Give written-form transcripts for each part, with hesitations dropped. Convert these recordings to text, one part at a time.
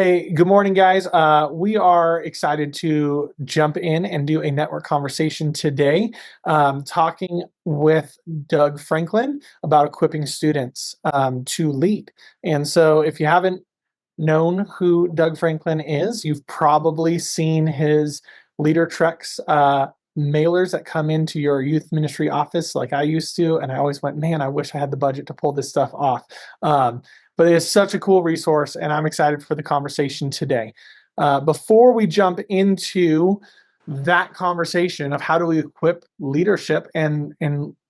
Hey, good morning, guys. We are excited to jump in and do a network conversation today, talking with Doug Franklin about equipping students to lead. And so, if you haven't known who Doug Franklin is, you've probably seen his LeaderTreks mailers that come into your youth ministry office, like I used to. And I always went, man, I wish I had the budget to pull this stuff off. But it's such a cool resource, and I'm excited for the conversation today. Before we jump into that conversation of how do we equip leadership and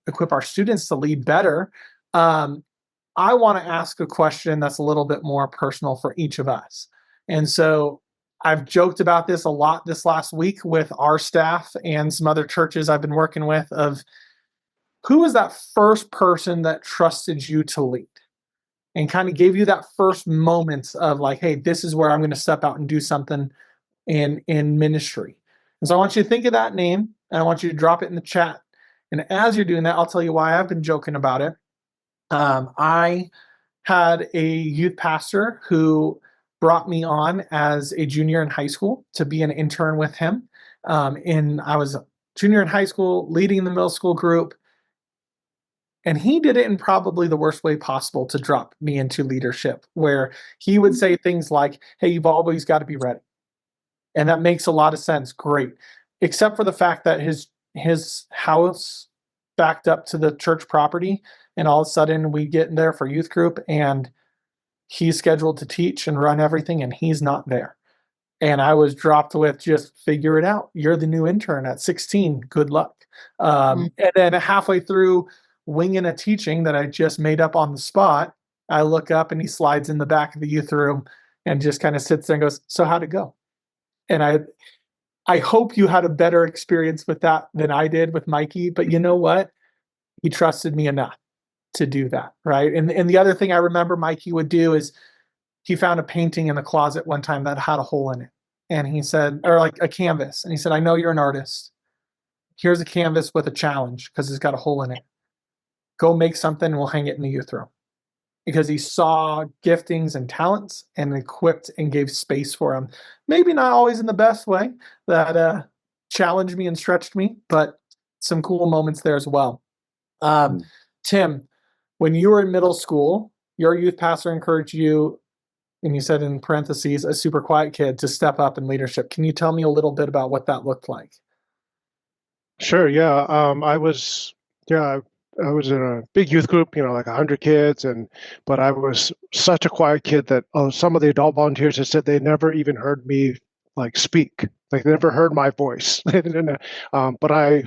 equip our students to lead better, I want to ask a question that's a little bit more personal for each of us. And so I've joked about this a lot this last week with our staff and some other churches I've been working with of who was that first person that trusted you to lead and kind of gave you that first moments of like, hey, this is where I'm going to step out and do something in ministry. And so I want you to think of that name and I want you to drop it in the chat. And as you're doing that, I'll tell you why I've been joking about it. I had a youth pastor who brought me on as a junior in high school to be an intern with him. I was a junior in high school, leading the middle school group. And he did it in probably the worst way possible to drop me into leadership, where he would say things like, hey, you've always got to be ready. And that makes a lot of sense. Great. Except for the fact that his house backed up to the church property. And all of a sudden we get in there for youth group and he's scheduled to teach and run everything and he's not there. And I was dropped with just figure it out. You're the new intern at 16. Good luck. And then halfway through winging a teaching that I just made up on the spot, I look up and he slides in the back of the youth room and just kind of sits there and goes, so how'd it go? And I hope you had a better experience with that than I did with Mikey, but you know what? He trusted me enough to do that, right? And the other thing I remember Mikey would do is he found a painting in the closet one time that had a hole in it. And he said, or like a canvas. And he said, I know you're an artist. Here's a canvas with a challenge because it's got a hole in it. Go make something and we'll hang it in the youth room. Because he saw giftings and talents and equipped and gave space for him. Maybe not always in the best way that challenged me and stretched me, but some cool moments there as well. Tim, when you were in middle school, your youth pastor encouraged you, and you said in parentheses, a super quiet kid, to step up in leadership. Can you tell me a little bit about what that looked like? Sure, yeah. I was in a big youth group, like 100 kids, but I was such a quiet kid that some of the adult volunteers had said they never even heard me like speak, like they never heard my voice. But I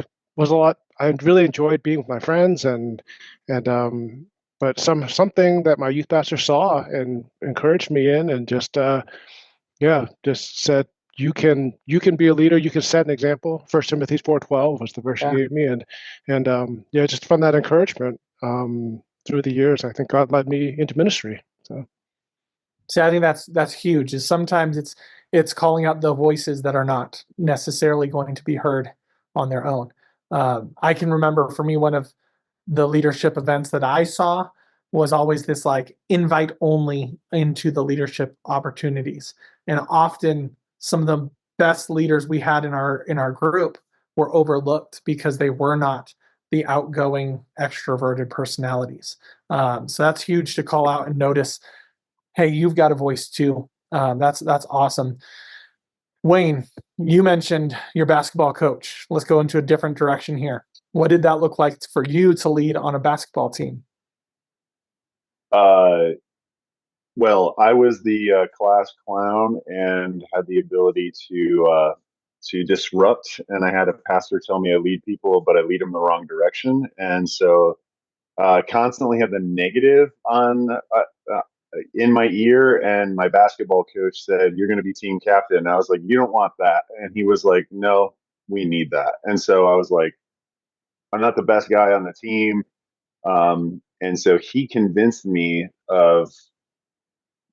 really enjoyed being with my friends but something that my youth pastor saw and encouraged me in and just said, you can be a leader. You can set an example. 1 Timothy 4:12 was the verse he Yeah. gave me, and just from that encouragement through the years, I think God led me into ministry. So, See, I think that's huge. Is sometimes it's calling out the voices that are not necessarily going to be heard on their own. I can remember for me one of the leadership events that I saw was always this like invite only into the leadership opportunities, and often some of the best leaders we had in our group were overlooked because they were not the outgoing extroverted personalities. So that's huge to call out and notice. Hey, you've got a voice too. That's awesome. Wayne, you mentioned your basketball coach. Let's go into a different direction here. What did that look like for you to lead on a basketball team? Uh, well, I was the class clown and had the ability to disrupt. And I had a pastor tell me I lead people, but I lead them the wrong direction. And so constantly have the negative on in my ear. And my basketball coach said, "You're going to be team captain." And I was like, "You don't want that." And he was like, "No, we need that." And so I was like, "I'm not the best guy on the team." And so he convinced me of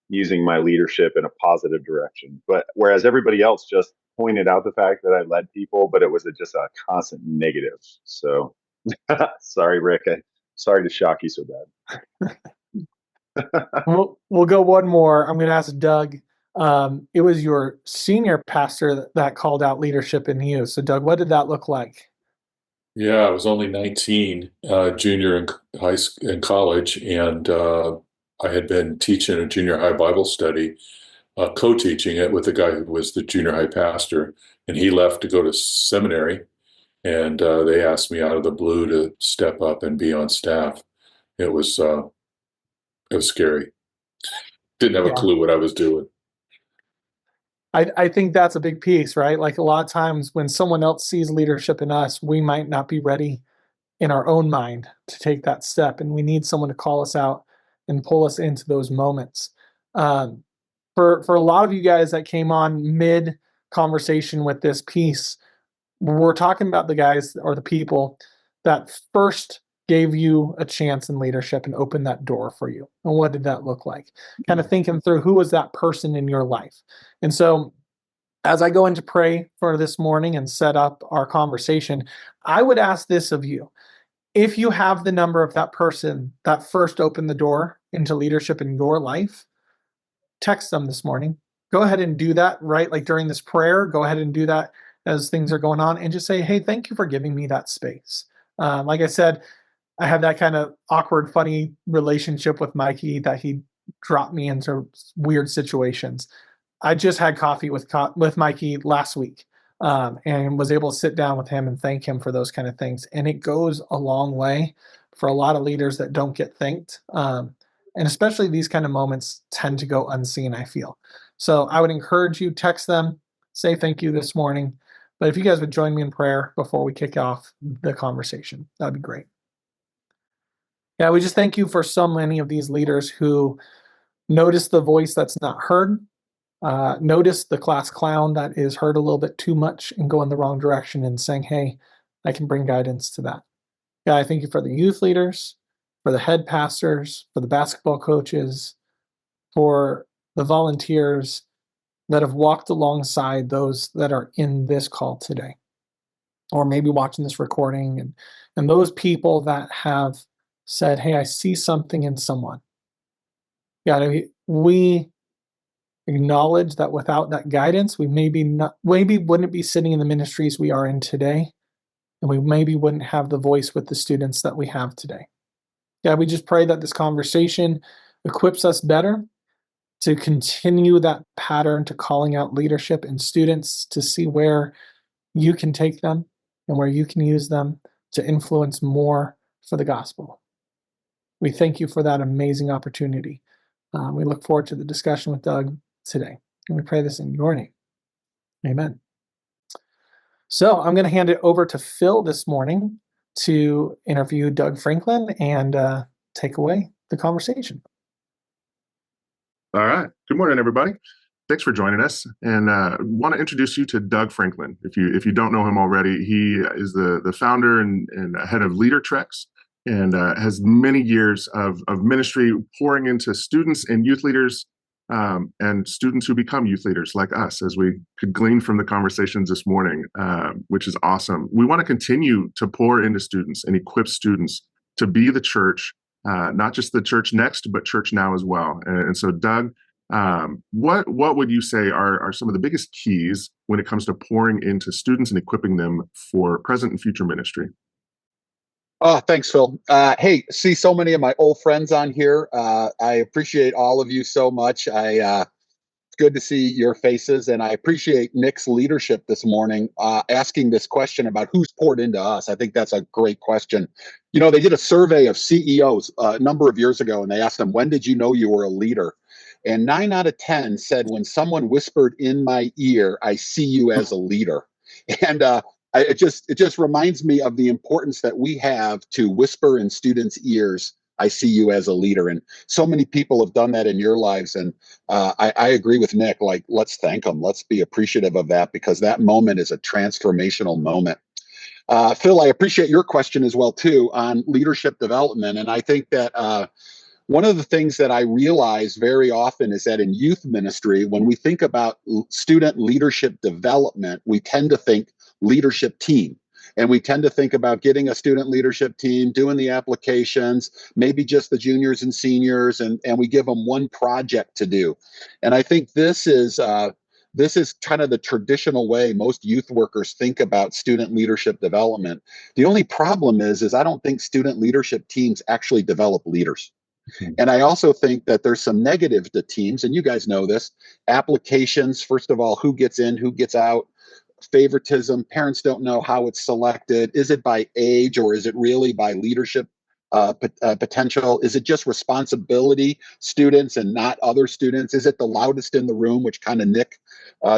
using my leadership in a positive direction. But whereas everybody else just pointed out the fact that I led people, but it was just a constant negative. So sorry, Rick. Sorry to shock you so bad. We'll go one more. I'm going to ask Doug. It was your senior pastor that called out leadership in you. So, Doug, what did that look like? Yeah, I was only 19, junior in in college, and I had been teaching a junior high Bible study, co-teaching it with the guy who was the junior high pastor, and he left to go to seminary, and they asked me out of the blue to step up and be on staff. It was uh, it was scary. Didn't have a Yeah. clue what I was doing. I think that's a big piece, right? Like a lot of times when someone else sees leadership in us, we might not be ready in our own mind to take that step. And we need someone to call us out and pull us into those moments. Um, for a lot of you guys that came on mid conversation with this piece, we're talking about the guys or the people that first gave you a chance in leadership and opened that door for you. And what did that look like? Kind of thinking through who was that person in your life. And so as I go into pray for this morning and set up our conversation, I would ask this of you. If you have the number of that person that first opened the door into leadership in your life, text them this morning. Go ahead and do that, right? Like during this prayer, go ahead and do that as things are going on and just say, hey, thank you for giving me that space. Like I said, I have that kind of awkward, funny relationship with Mikey that he dropped me into weird situations. I just had coffee with Mikey last week, and was able to sit down with him and thank him for those kind of things. And it goes a long way for a lot of leaders that don't get thanked. And especially these kind of moments tend to go unseen, I feel. So I would encourage you, text them, say thank you this morning. But if you guys would join me in prayer before we kick off the conversation, that'd be great. Yeah, we just thank you for so many of these leaders who notice the voice that's not heard, notice the class clown that is heard a little bit too much and go in the wrong direction and saying, hey, I can bring guidance to that. Yeah, I thank you for the youth leaders, for the head pastors, for the basketball coaches, for the volunteers that have walked alongside those that are in this call today, or maybe watching this recording, and those people that have said, hey, I see something in someone. Yeah, we acknowledge that without that guidance, we maybe wouldn't be sitting in the ministries we are in today, and we maybe wouldn't have the voice with the students that we have today. Yeah, we just pray that this conversation equips us better to continue that pattern to calling out leadership in students, to see where you can take them and where you can use them to influence more for the gospel. We thank you for that amazing opportunity. We look forward to the discussion with Doug today. And we pray this in your name. Amen. So I'm going to hand it over to Phil this morning to interview Doug Franklin and take away the conversation. All right. Good morning, everybody. Thanks for joining us. And want to introduce you to Doug Franklin. If you don't know him already, he is the founder and head of LeaderTreks, and has many years of ministry pouring into students and youth leaders, and students who become youth leaders like us, as we could glean from the conversations this morning, which is awesome. We want to continue to pour into students and equip students to be the church, not just the church next, but church now as well. And so, Doug, what would you say are some of the biggest keys when it comes to pouring into students and equipping them for present and future ministry? Oh, thanks, Phil. Hey, see so many of my old friends on here. I appreciate all of you so much. It's good to see your faces, and I appreciate Nick's leadership this morning, asking this question about who's poured into us. I think that's a great question. You know, they did a survey of CEOs a number of years ago, and they asked them, when did you know you were a leader? And 9 out of 10 said, when someone whispered in my ear, I see you as a leader. And it just reminds me of the importance that we have to whisper in students' ears, I see you as a leader. And so many people have done that in your lives. And I agree with Nick, like, let's thank them. Let's be appreciative of that, because that moment is a transformational moment. Phil, I appreciate your question as well, too, on leadership development. And I think that one of the things that I realize very often is that in youth ministry, when we think about student leadership development, we tend to think leadership team. And we tend to think about getting a student leadership team, doing the applications, maybe just the juniors and seniors, and we give them one project to do. And I think this is kind of the traditional way most youth workers think about student leadership development. The only problem is I don't think student leadership teams actually develop leaders. And I also think that there's some negative to teams, and you guys know this. Applications, first of all, who gets in, who gets out, favoritism, parents don't know how it's selected. Is it by age or is it really by leadership potential? Is it just responsibility students and not other students? Is it the loudest in the room, which kind of Nick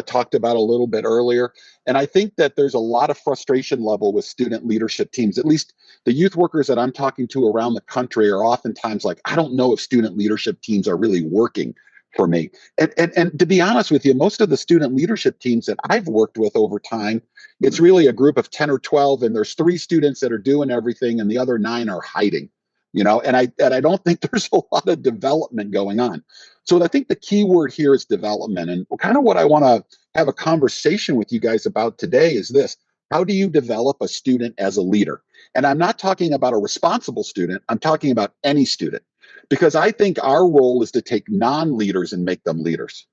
talked about a little bit earlier? And I think that there's a lot of frustration level with student leadership teams. At least the youth workers that I'm talking to around the country are oftentimes like, I don't know if student leadership teams are really working for me. And to be honest with you, most of the student leadership teams that I've worked with over time, it's really a group of 10 or 12, and there's 3 students that are doing everything and the other 9 are hiding, and I don't think there's a lot of development going on. So I think the key word here is development. And kind of what I want to have a conversation with you guys about today is this: how do you develop a student as a leader? And I'm not talking about a responsible student, I'm talking about any student. Because I think our role is to take non-leaders and make them leaders.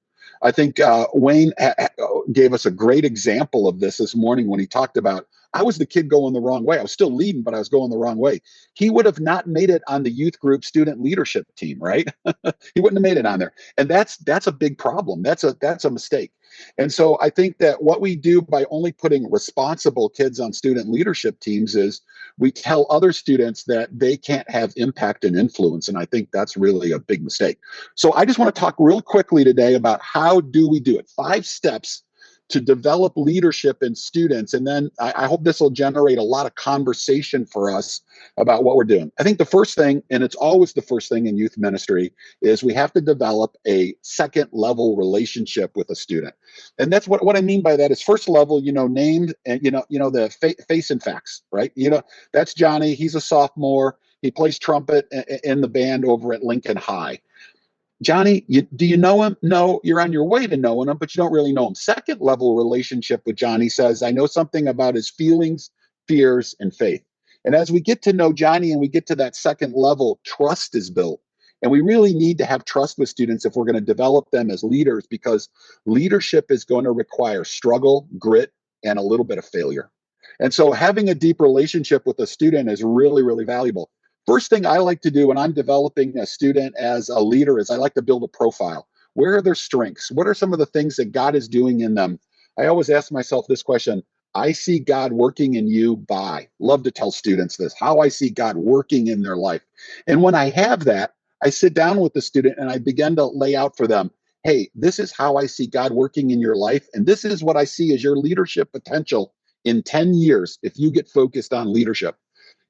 I think Wayne gave us a great example of this morning when he talked about, I was the kid going the wrong way. I was still leading, but I was going the wrong way. He would have not made it on the youth group student leadership team, right? He wouldn't have made it on there. And that's a big problem. That's a mistake. And so I think that what we do by only putting responsible kids on student leadership teams is we tell other students that they can't have impact and influence. And I think that's really a big mistake. So I just want to talk real quickly today about how do we do it. 5 steps to develop leadership in students. And then I hope this will generate a lot of conversation for us about what we're doing. I think the first thing, and it's always the first thing in youth ministry, is we have to develop a second level relationship with a student. And that's what I mean by that is first level, named and, the face and facts, right? That's Johnny. He's a sophomore. He plays trumpet in the band over at Lincoln High. Johnny, do you know him? No, you're on your way to knowing him, but you don't really know him. Second level relationship with Johnny says, I know something about his feelings, fears, and faith. And as we get to know Johnny and we get to that second level, trust is built. And we really need to have trust with students if we're going to develop them as leaders, because leadership is going to require struggle, grit, and a little bit of failure. And so having a deep relationship with a student is really, really valuable. First thing I like to do when I'm developing a student as a leader is I like to build a profile. Where are their strengths? What are some of the things that God is doing in them? I always ask myself this question: I see God working in you by, love to tell students this, how I see God working in their life. And when I have that, I sit down with the student and I begin to lay out for them, hey, this is how I see God working in your life. And this is what I see as your leadership potential in 10 years if you get focused on leadership.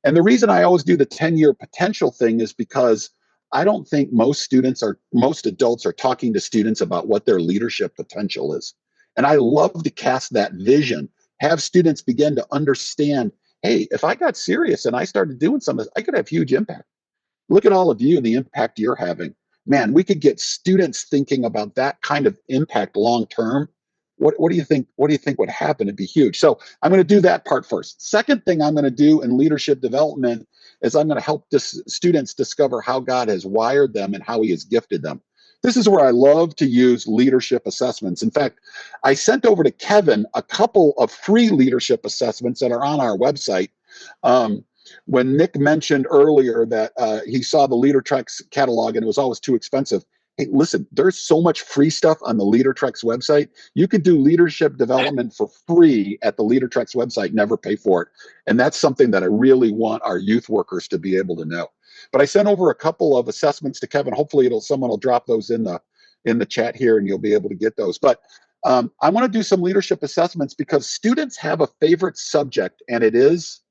And the reason I always do the 10-year potential thing is because I don't think most adults are talking to students about what their leadership potential is. And I love to cast that vision, have students begin to understand, hey, if I got serious and I started doing some of this, I could have huge impact. Look at all of you and the impact you're having. Man, we could get students thinking about that kind of impact long term. What do you think? What do you think would happen? It'd be huge. So I'm going to do that part first. Second thing I'm going to do in leadership development is I'm going to help students discover how God has wired them and how he has gifted them. This is where I love to use leadership assessments. In fact, I sent over to Kevin a couple of free leadership assessments that are on our website. When Nick mentioned earlier that he saw the LeaderTreks catalog and it was always too expensive. Hey, listen, there's so much free stuff on the LeaderTreks website. You could do leadership development for free at the LeaderTreks website, never pay for it. And that's something that I really want our youth workers to be able to know. But I sent over a couple of assessments to Kevin. Hopefully someone will drop those in the chat here and you'll be able to get those. But I want to do some leadership assessments because students have a favorite subject, and it is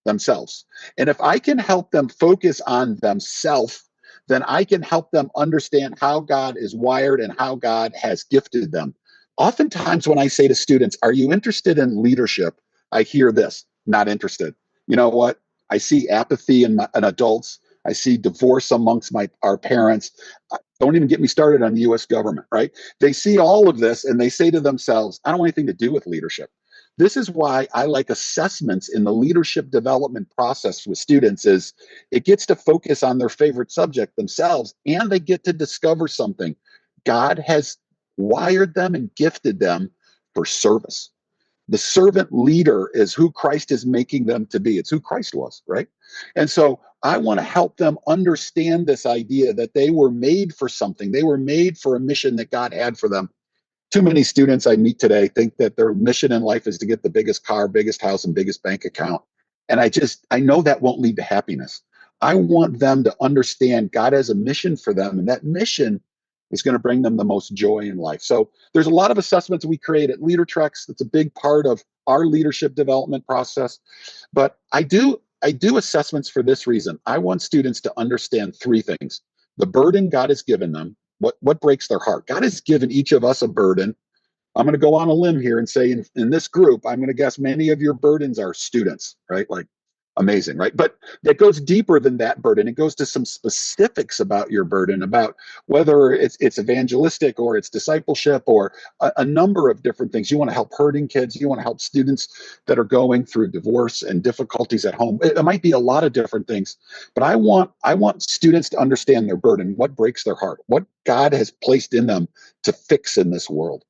themselves. And if I can help them focus on themselves, then I can help them understand how God is wired and how God has gifted them. Oftentimes when I say to students, are you interested in leadership? I hear this, not interested. You know what? I see apathy in adults. I see divorce amongst our parents. Don't even get me started on the US government, right? They see all of this and they say to themselves, I don't want anything to do with leadership. This is why I like assessments in the leadership development process with students is it gets to focus on their favorite subject themselves, and they get to discover something. God has wired them and gifted them for service. The servant leader is who Christ is making them to be. It's who Christ was, right? And so I want to help them understand this idea that they were made for something. They were made for a mission that God had for them. Too many students I meet today think that their mission in life is to get the biggest car, biggest house, and biggest bank account. And I know that won't lead to happiness. I want them to understand God has a mission for them, and that mission is going to bring them the most joy in life. So there's a lot of assessments we create at LeaderTreks. That's a big part of our leadership development process. But I do assessments for this reason. I want students to understand three things: the burden God has given them, what breaks their heart. God has given each of us a burden. I'm going to go on a limb here and say in this group, I'm going to guess many of your burdens are students, right? Like, amazing, right? But it goes deeper than that burden. It goes to some specifics about your burden, about whether it's evangelistic or it's discipleship or a number of different things. You want to help hurting kids. You want to help students that are going through divorce and difficulties at home. It might be a lot of different things, but I want students to understand their burden, what breaks their heart, what God has placed in them to fix in this world.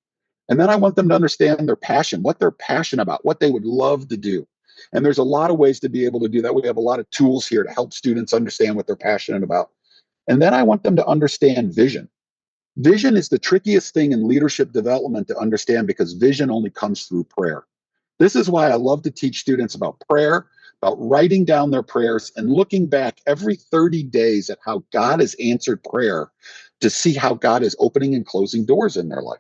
And then I want them to understand their passion, what they're passionate about, what they would love to do. And there's a lot of ways to be able to do that. We have a lot of tools here to help students understand what they're passionate about. And then I want them to understand vision. Vision is the trickiest thing in leadership development to understand because vision only comes through prayer. This is why I love to teach students about prayer, about writing down their prayers and looking back every 30 days at how God has answered prayer to see how God is opening and closing doors in their life.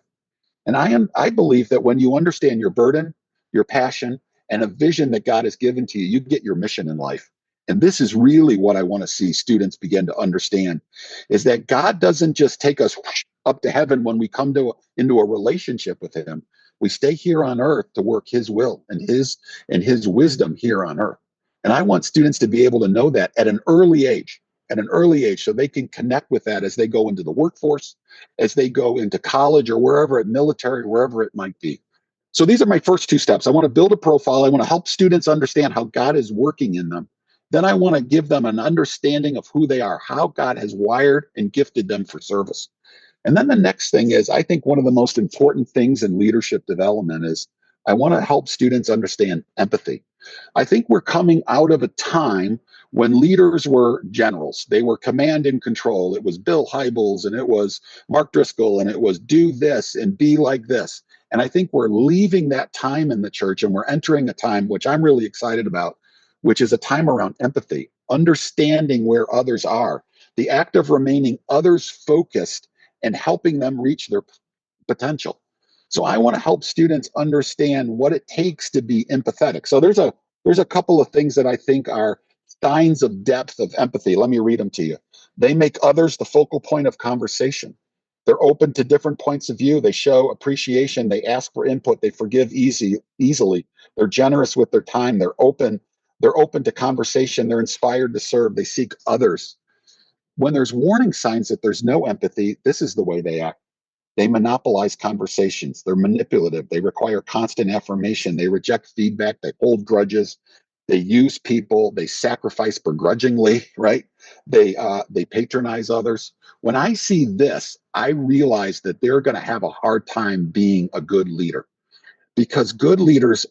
And I believe that when you understand your burden, your passion, and a vision that God has given to you, you get your mission in life. And this is really what I want to see students begin to understand is that God doesn't just take us up to heaven when we come into a relationship with him. We stay here on earth to work his will and his wisdom here on earth. And I want students to be able to know that at an early age, so they can connect with that as they go into the workforce, as they go into college or wherever, at military, wherever it might be. So these are my first two steps. I want to build a profile. I want to help students understand how God is working in them. Then I want to give them an understanding of who they are, how God has wired and gifted them for service. And then the next thing is, I think one of the most important things in leadership development is I want to help students understand empathy. I think we're coming out of a time when leaders were generals. They were command and control. It was Bill Hybels and it was Mark Driscoll and it was do this and be like this. And I think we're leaving that time in the church and we're entering a time, which I'm really excited about, which is a time around empathy, understanding where others are, the act of remaining others focused and helping them reach their potential. So I want to help students understand what it takes to be empathetic. So there's a couple of things that I think are signs of depth of empathy. Let me read them to you. They make others the focal point of conversation. They're open to different points of view. They show appreciation. They ask for input. They forgive easily. They're generous with their time. They're open. They're open to conversation. They're inspired to serve. They seek others. When there's warning signs that there's no empathy, this is the way they act. They monopolize conversations. They're manipulative. They require constant affirmation. They reject feedback. They hold grudges. They use people. They sacrifice begrudgingly, right? They patronize others. When I see this, I realize that they're going to have a hard time being a good leader because good leaders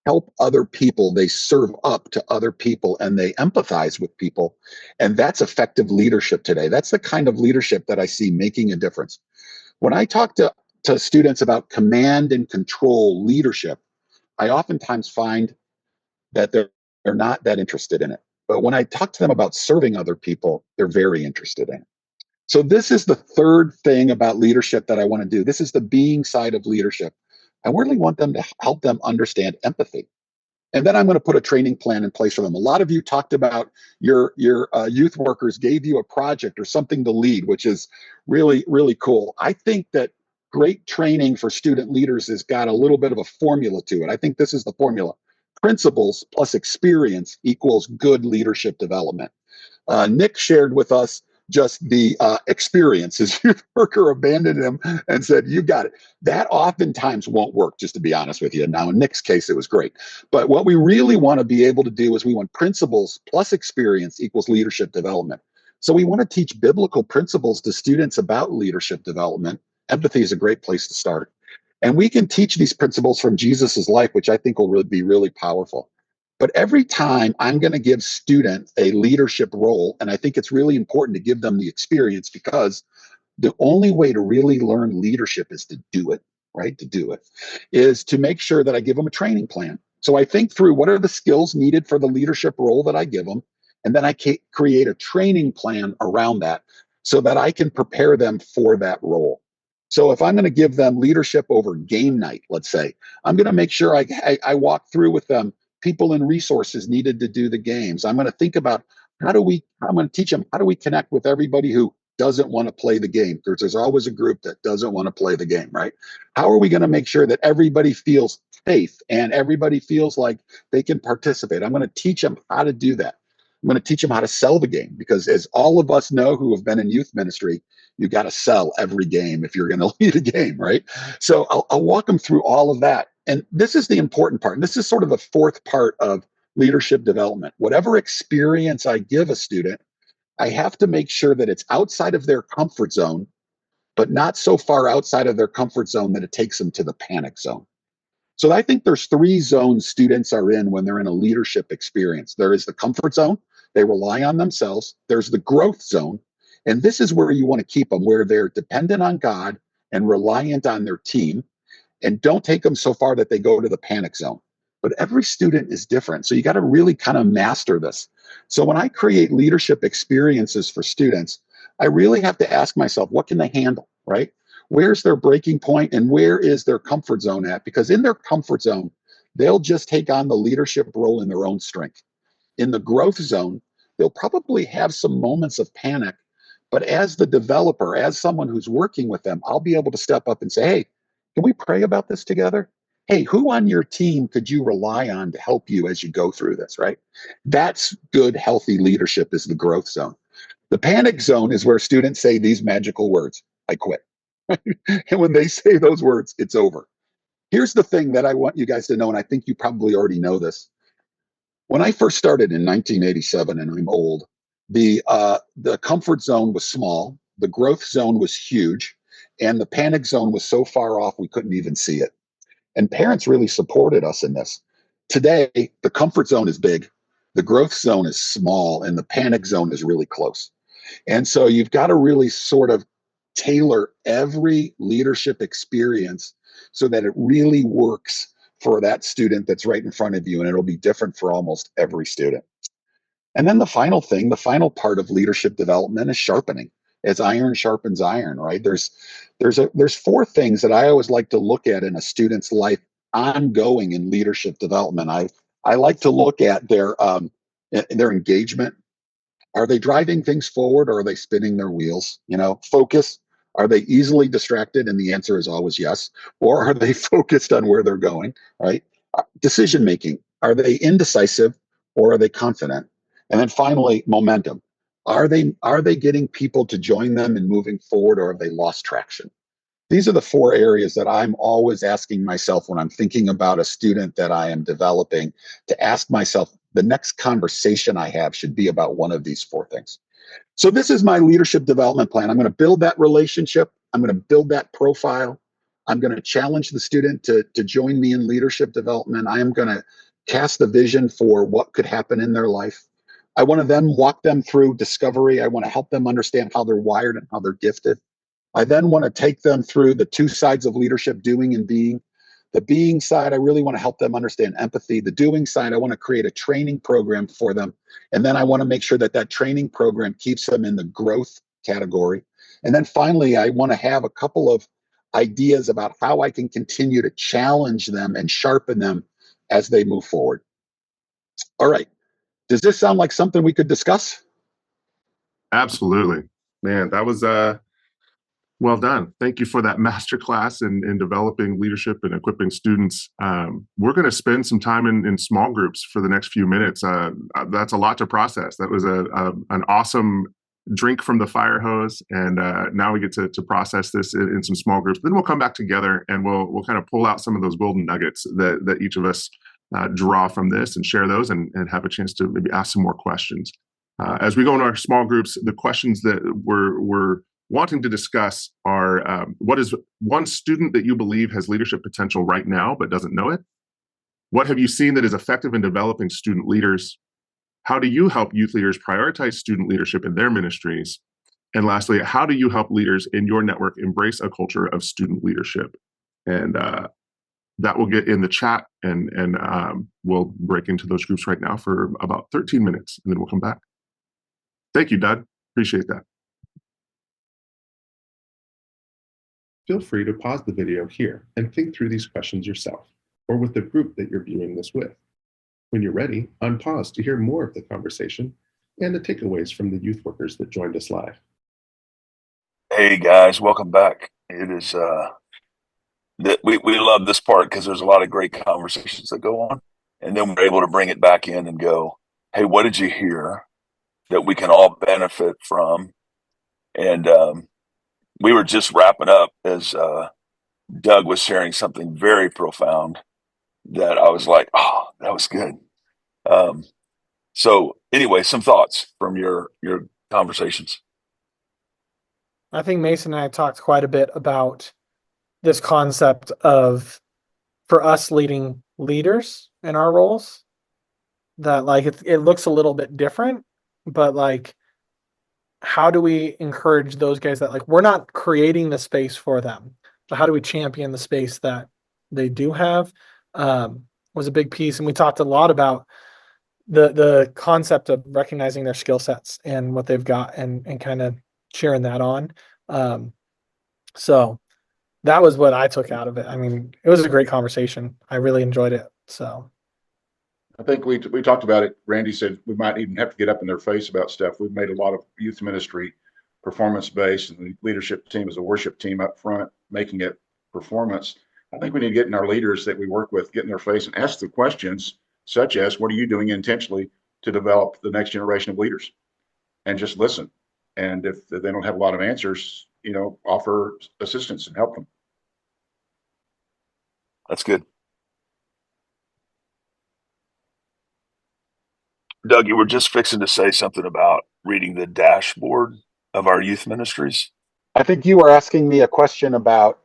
help other people. They serve up to other people and they empathize with people. And that's effective leadership today. That's the kind of leadership that I see making a difference. When I talk to students about command and control leadership, I oftentimes find that they're not that interested in it. But when I talk to them about serving other people, they're very interested in it. So this is the third thing about leadership that I want to do. This is the being side of leadership. I really want them to help them understand empathy. And then I'm going to put a training plan in place for them. A lot of you talked about your youth workers gave you a project or something to lead, which is really, really cool. I think that great training for student leaders has got a little bit of a formula to it. I think this is the formula. Principles plus experience equals good leadership development. Nick shared with us just the experience. His youth worker abandoned him and said, "You got it." That oftentimes won't work, just to be honest with you. Now, in Nick's case, it was great. But what we really want to be able to do is we want principles plus experience equals leadership development. So we want to teach biblical principles to students about leadership development. Empathy is a great place to start. And we can teach these principles from Jesus's life, which I think will really be really powerful. But every time I'm going to give students a leadership role, and I think it's really important to give them the experience, because the only way to really learn leadership is to do it, right? To do it is to make sure that I give them a training plan. So I think through what are the skills needed for the leadership role that I give them, and then I create a training plan around that so that I can prepare them for that role. So if I'm going to give them leadership over game night, let's say, I'm going to make sure I walk through with them people and resources needed to do the games. I'm going to think about I'm going to teach them, how do we connect with everybody who doesn't want to play the game? Because there's always a group that doesn't want to play the game, right? How are we going to make sure that everybody feels safe and everybody feels like they can participate? I'm going to teach them how to do that. I'm going to teach them how to sell the game, because as all of us know who have been in youth ministry, you got to sell every game if you're going to lead a game, right? So I'll walk them through all of that. And this is the important part. And this is sort of the fourth part of leadership development. Whatever experience I give a student, I have to make sure that it's outside of their comfort zone, but not so far outside of their comfort zone that it takes them to the panic zone. So I think there's three zones students are in when they're in a leadership experience. There is the comfort zone. They rely on themselves. There's the growth zone. And this is where you want to keep them, where they're dependent on God and reliant on their team. And don't take them so far that they go to the panic zone. But every student is different. So you got to really kind of master this. So when I create leadership experiences for students, I really have to ask myself, what can they handle, right? Where's their breaking point and where is their comfort zone at? Because in their comfort zone, they'll just take on the leadership role in their own strength. In the growth zone, they'll probably have some moments of panic. But as the developer, as someone who's working with them, I'll be able to step up and say, hey, can we pray about this together? Hey, who on your team could you rely on to help you as you go through this, right? That's good, healthy leadership, is the growth zone. The panic zone is where students say these magical words, I quit. And when they say those words, it's over. Here's the thing that I want you guys to know, and I think you probably already know this. When I first started in 1987, and I'm old, the comfort zone was small, the growth zone was huge, and the panic zone was so far off we couldn't even see it. And parents really supported us in this. Today, the comfort zone is big, the growth zone is small, and the panic zone is really close. And so you've got to really sort of tailor every leadership experience so that it really works for that student that's right in front of you. And it'll be different for almost every student. And then the final thing, the final part of leadership development is sharpening. As iron sharpens iron, right? There's four things that I always like to look at in a student's life ongoing in leadership development. I like to look at their engagement. Are they driving things forward, or are they spinning their wheels? Focus. Are they easily distracted? And the answer is always yes. Or are they focused on where they're going, right? Decision making. Are they indecisive, or are they confident? And then finally, momentum. Are they getting people to join them and moving forward, or have they lost traction? These are the four areas that I'm always asking myself when I'm thinking about a student that I am developing, to ask myself, the next conversation I have should be about one of these four things. So this is my leadership development plan. I'm going to build that relationship. I'm going to build that profile. I'm going to challenge the student to join me in leadership development. I am going to cast the vision for what could happen in their life. I want to then walk them through discovery. I want to help them understand how they're wired and how they're gifted. I then want to take them through the two sides of leadership, doing and being. The being side, I really want to help them understand empathy. The doing side, I want to create a training program for them. And then I want to make sure that training program keeps them in the growth category. And then finally, I want to have a couple of ideas about how I can continue to challenge them and sharpen them as they move forward. All right. Does this sound like something we could discuss? Absolutely. Man, that was well done. Thank you for that masterclass in developing leadership and equipping students. We're going to spend some time in small groups for the next few minutes. That's a lot to process. That was an awesome drink from the fire hose, and now we get to process this in some small groups. Then we'll come back together and we'll kind of pull out some of those golden nuggets that each of us draw from this and share those and have a chance to maybe ask some more questions. As we go into our small groups, the questions that we're wanting to discuss are what is one student that you believe has leadership potential right now but doesn't know it? What have you seen that is effective in developing student leaders? How do you help youth leaders prioritize student leadership in their ministries? And lastly, how do you help leaders in your network embrace a culture of student leadership? And that will get in the chat, and we'll break into those groups right now for about 13 minutes, and then we'll come back. Thank you, Doug. Appreciate that. Feel free to pause the video here and think through these questions yourself, or with the group that you're viewing this with. When you're ready, unpause to hear more of the conversation and the takeaways from the youth workers that joined us live. Hey guys, welcome back. It is we love this part because there's a lot of great conversations that go on, and then we're able to bring it back in and go, hey, what did you hear that we can all benefit from? And we were just wrapping up as Doug was sharing something very profound that I was like, oh, that was good. So anyway, some thoughts from your conversations. I think Mason and I talked quite a bit about this concept of, for us leading leaders in our roles, that like it looks a little bit different, but like, how do we encourage those guys that like we're not creating the space for them, but how do we champion the space that they do have? Was a big piece, and we talked a lot about the concept of recognizing their skill sets and what they've got, and kind of cheering that on. So that was what I took out of it. I mean, it was a great conversation. I really enjoyed it. So I think we talked about it. Randy said we might even have to get up in their face about stuff. We've made a lot of youth ministry performance-based, and the leadership team is a worship team up front, making it performance. I think we need to get in our leaders that we work with, get in their face and ask the questions such as, what are you doing intentionally to develop the next generation of leaders? And just listen. And if they don't have a lot of answers, offer assistance and help them. That's good. Doug, you were just fixing to say something about reading the dashboard of our youth ministries. I think you were asking me a question about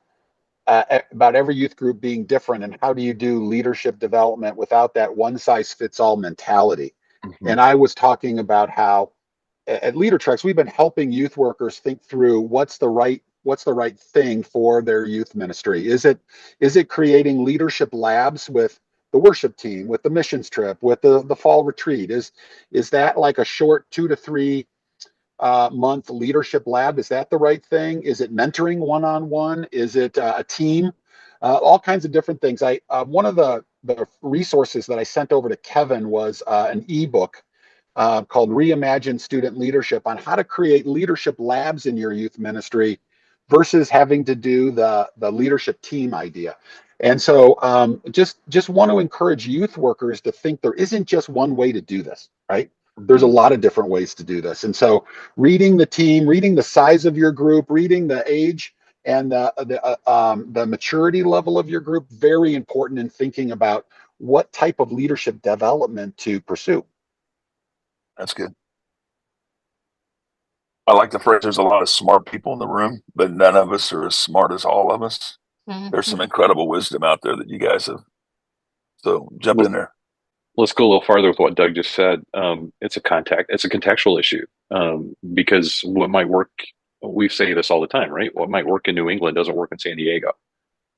every youth group being different, and how do you do leadership development without that one-size-fits-all mentality. Mm-hmm. And I was talking about how at LeaderTreks, we've been helping youth workers think through what's the right thing for their youth ministry. Is it creating leadership labs with the worship team, with the missions trip, with the fall retreat? Is that like a short 2 to 3 month leadership lab? Is that the right thing? Is it mentoring one-on-one? Is it a team? All kinds of different things. One of the resources that I sent over to Kevin was an ebook called Reimagine Student Leadership, on how to create leadership labs in your youth ministry versus having to do the leadership team idea. And so just want to encourage youth workers to think there isn't just one way to do this, right? There's a lot of different ways to do this. And so reading the team, reading the size of your group, reading the age and the maturity level of your group, very important in thinking about what type of leadership development to pursue. That's good. I like the phrase, there's a lot of smart people in the room, but none of us are as smart as all of us. Mm-hmm. There's some incredible wisdom out there that you guys have. So jump in there. Let's go a little farther with what Doug just said. It's a contextual issue, because what might work, we say this all the time, right? What might work in New England doesn't work in San Diego.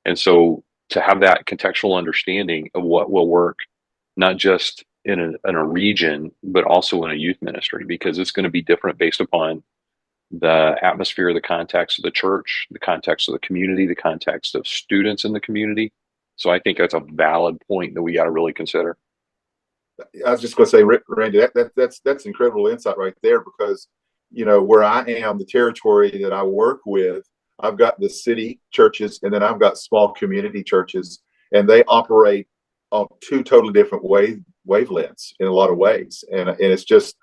And so to have that contextual understanding of what will work, not just in a region, but also in a youth ministry, because it's going to be different based upon the atmosphere, the context of the church, the context of the community, the context of students in the community. So I think that's a valid point that we got to really consider. I was just going to say, Randy, that's incredible insight right there, because, where I am, the territory that I work with, I've got the city churches, and then I've got small community churches, and they operate on 2 totally different wavelengths in a lot of ways. And it's just,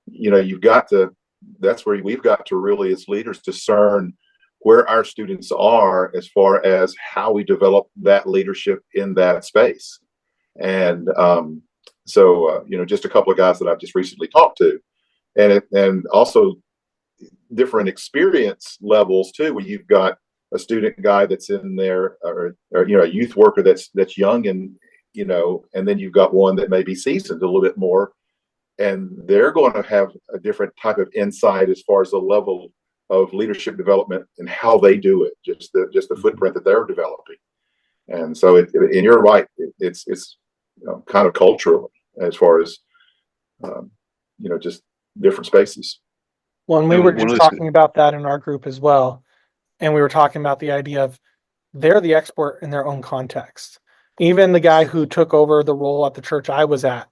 you've got to that's where we've got to really, as leaders, discern where our students are as far as how we develop that leadership in that space. And just a couple of guys that I've just recently talked to, and also different experience levels too, where you've got a student guy that's in there, or a youth worker that's young, and and then you've got one that may be seasoned a little bit more, and they're going to have a different type of insight as far as the level of leadership development and how they do it, just the footprint that they're developing. And so, and you're right, it's kind of cultural as far as just different spaces. Well, and we were just talking about that in our group as well. And we were talking about the idea of they're the expert in their own context. Even the guy who took over the role at the church I was at,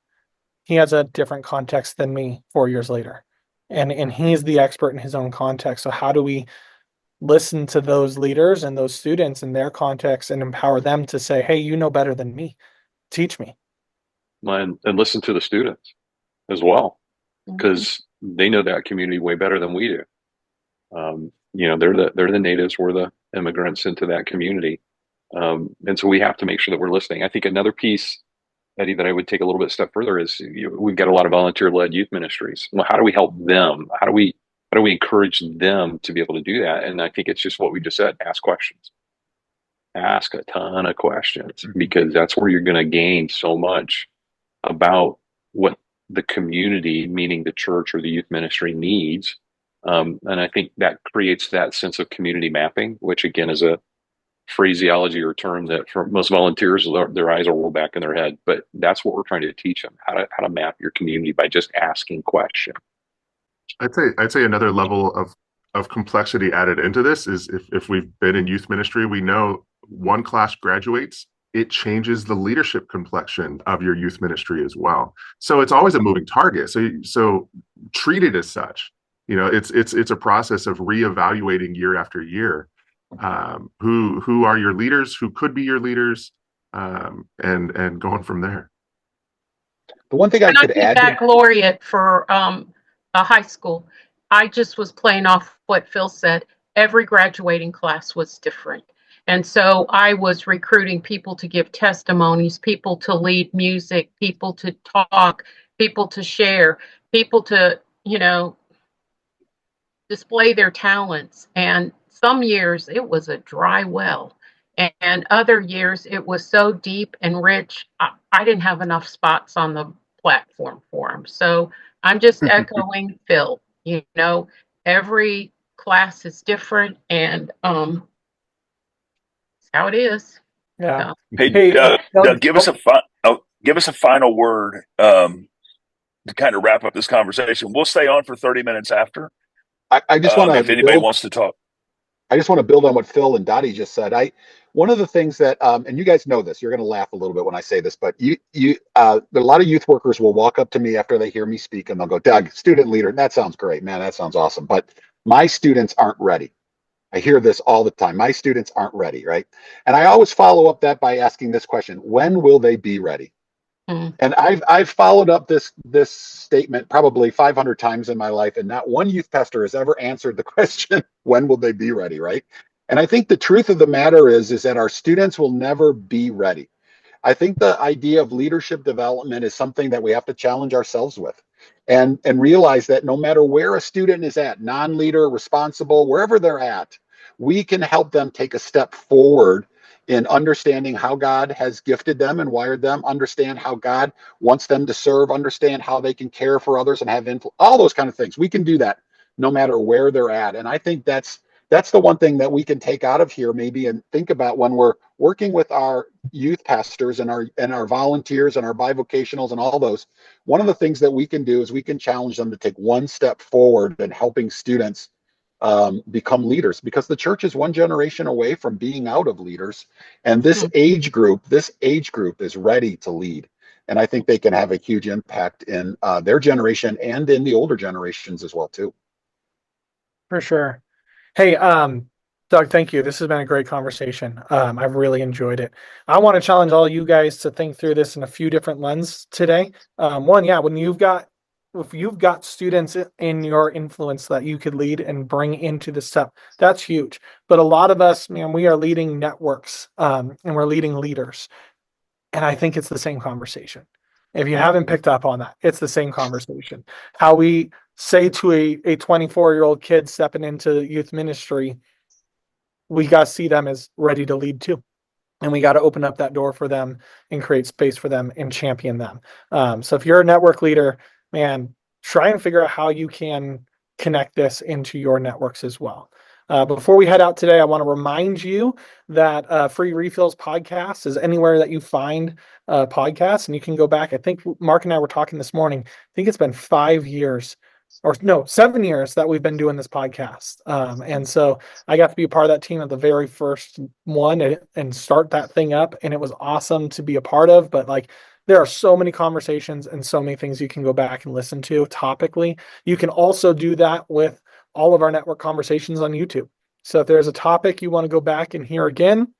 he has a different context than me 4 years later. And he's the expert in his own context. So how do we listen to those leaders and those students in their context and empower them to say, hey, you know better than me. Teach me. And listen to the students as well, because they know that community way better than we do. They're the natives, we're the immigrants into that community. And so we have to make sure that we're listening. I think another piece, Eddie, that I would take a little bit step further is we've got a lot of volunteer-led youth ministries. Well, how do we help them? How do we encourage them to be able to do that? And I think it's just what we just said: ask questions, ask a ton of questions, because that's where you're going to gain so much about what the community, meaning the church or the youth ministry, needs. And I think that creates that sense of community mapping, which again is a phraseology or term that for most volunteers, their eyes will roll back in their head. But that's what we're trying to teach them: how to map your community by just asking questions. I'd say another level of complexity added into this is if we've been in youth ministry, we know one class graduates, it changes the leadership complexion of your youth ministry as well. So it's always a moving target. So treat it as such. It's a process of reevaluating year after year. Who are your leaders? Who could be your leaders? And going from there. The one thing I could add, baccalaureate for a high school, I just was playing off what Phil said. Every graduating class was different. And so I was recruiting people to give testimonies, people to lead music, people to talk, people to share, people to, display their talents. And some years it was a dry well. And other years it was so deep and rich, I didn't have enough spots on the platform for them. So I'm just echoing Phil. Every class is different, and that's how it is. Yeah. Hey, Doug, give us a final word to kind of wrap up this conversation. We'll stay on for 30 minutes after. I just want to, if anybody wants to talk. I just want to build on what Phil and Dottie just said. One of the things that, and you guys know this, you're going to laugh a little bit when I say this, but a lot of youth workers will walk up to me after they hear me speak and they'll go, Doug, student leader, that sounds great, man, that sounds awesome, but my students aren't ready. I hear this all the time. My students aren't ready, right? And I always follow up that by asking this question: when will they be ready? And I've followed up this statement probably 500 times in my life, and not one youth pastor has ever answered the question, when will they be ready, right? And I think the truth of the matter is that our students will never be ready. I think the idea of leadership development is something that we have to challenge ourselves with, and realize that no matter where a student is at, non-leader, responsible, wherever they're at, we can help them take a step forward in understanding how God has gifted them and wired them, understand how God wants them to serve, understand how they can care for others and have influence, all those kind of things. We can do that no matter where they're at. And I think that's the one thing that we can take out of here maybe and think about when we're working with our youth pastors and our volunteers and our bivocationals and all those. One of the things that we can do is we can challenge them to take one step forward in helping students become leaders, because the church is one generation away from being out of leaders, and this age group is ready to lead, and I think they can have a huge impact in their generation and in the older generations as well too. For sure. Hey, Doug, thank you. This has been a great conversation. I've really enjoyed it. I want to challenge all you guys to think through this in a few different lenses today. One, when you've got if you've got students in your influence that you could lead and bring into the step, that's huge. But a lot of us, man, we are leading networks, and we're leading leaders. And I think it's the same conversation. If you haven't picked up on that, it's the same conversation. How we say to a 24-year-old kid stepping into youth ministry, we got to see them as ready to lead too. And we got to open up that door for them and create space for them and champion them. So if you're a network leader, man, try and figure out how you can connect this into your networks as well. Before we head out today, I want to remind you that Free Refills podcast is anywhere that you find podcasts, and you can go back. I think Mark and I were talking this morning. I think it's been 5 years, or no, 7 years that we've been doing this podcast. And so I got to be a part of that team at the very first one and start that thing up. And it was awesome to be a part of. But like, there are so many conversations and so many things you can go back and listen to topically. You can also do that with all of our network conversations on YouTube. So if there's a topic you want to go back and hear again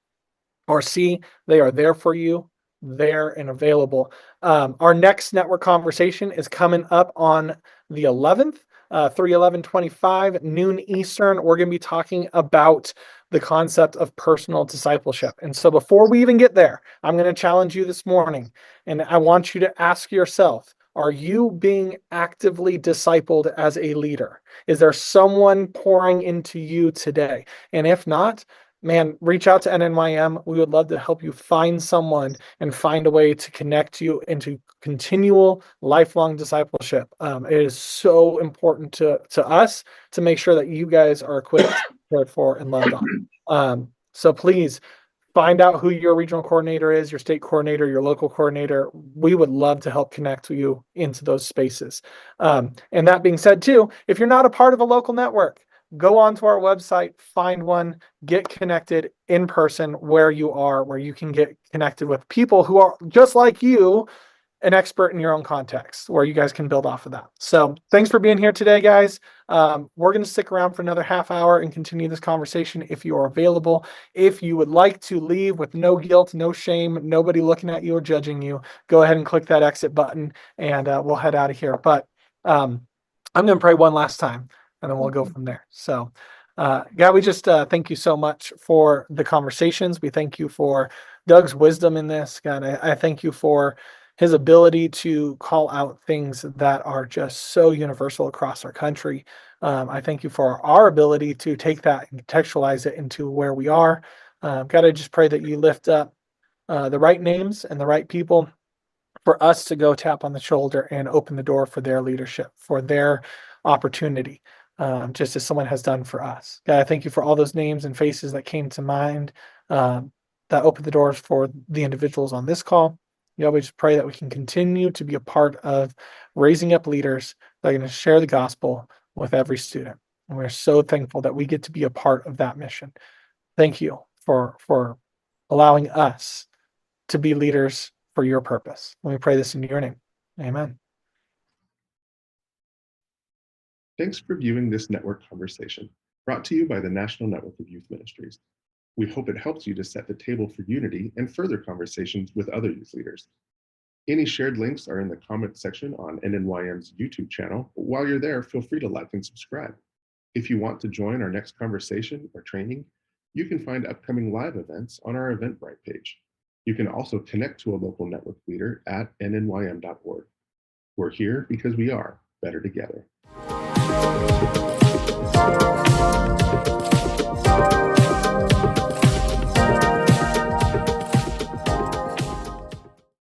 or see, they are there for you, there and available. Our next network conversation is coming up on the 11th, 3/11/25, noon Eastern. We're going to be talking about the concept of personal discipleship. And so before we even get there, I'm going to challenge you this morning, and I want you to ask yourself, are you being actively discipled as a leader? Is there someone pouring into you today? And if not, man, reach out to NNYM. We would love to help you find someone and find a way to connect you into continual lifelong discipleship. It is so important to us to make sure that you guys are equipped, cared for, and loved on. So please find out who your regional coordinator is, your state coordinator, your local coordinator. We would love to help connect you into those spaces. And that being said, too, if you're not a part of a local network, go onto our website, find one, get connected in person where you are, where you can get connected with people who are just like you, an expert in your own context, where you guys can build off of that. So thanks for being here today, guys. We're going to stick around for another half hour and continue this conversation if you are available. If you would like to leave with no guilt, no shame, nobody looking at you or judging you, go ahead and click that exit button and we'll head out of here. But I'm going to pray one last time and then we'll go from there. So God, we just thank you so much for the conversations. We thank you for Doug's wisdom in this. God, I thank you for his ability to call out things that are just so universal across our country. I thank you for our ability to take that and contextualize it into where we are. God, I just pray that you lift up the right names and the right people for us to go tap on the shoulder and open the door for their leadership, for their opportunity, just as someone has done for us. God, I thank you for all those names and faces that came to mind that opened the doors for the individuals on this call. We just pray that we can continue to be a part of raising up leaders that are going to share the gospel with every student. And we're so thankful that we get to be a part of that mission. Thank you for allowing us to be leaders for your purpose. And we pray this in your name. Amen. Thanks for viewing this network conversation, brought to you by the National Network of Youth Ministries. We hope it helps you to set the table for unity and further conversations with other youth leaders. Any shared links are in the comment section on NNYM's YouTube channel. While you're there, feel free to like and subscribe. If you want to join our next conversation or training, you can find upcoming live events on our Eventbrite page. You can also connect to a local network leader at nnym.org. We're here because we are better together.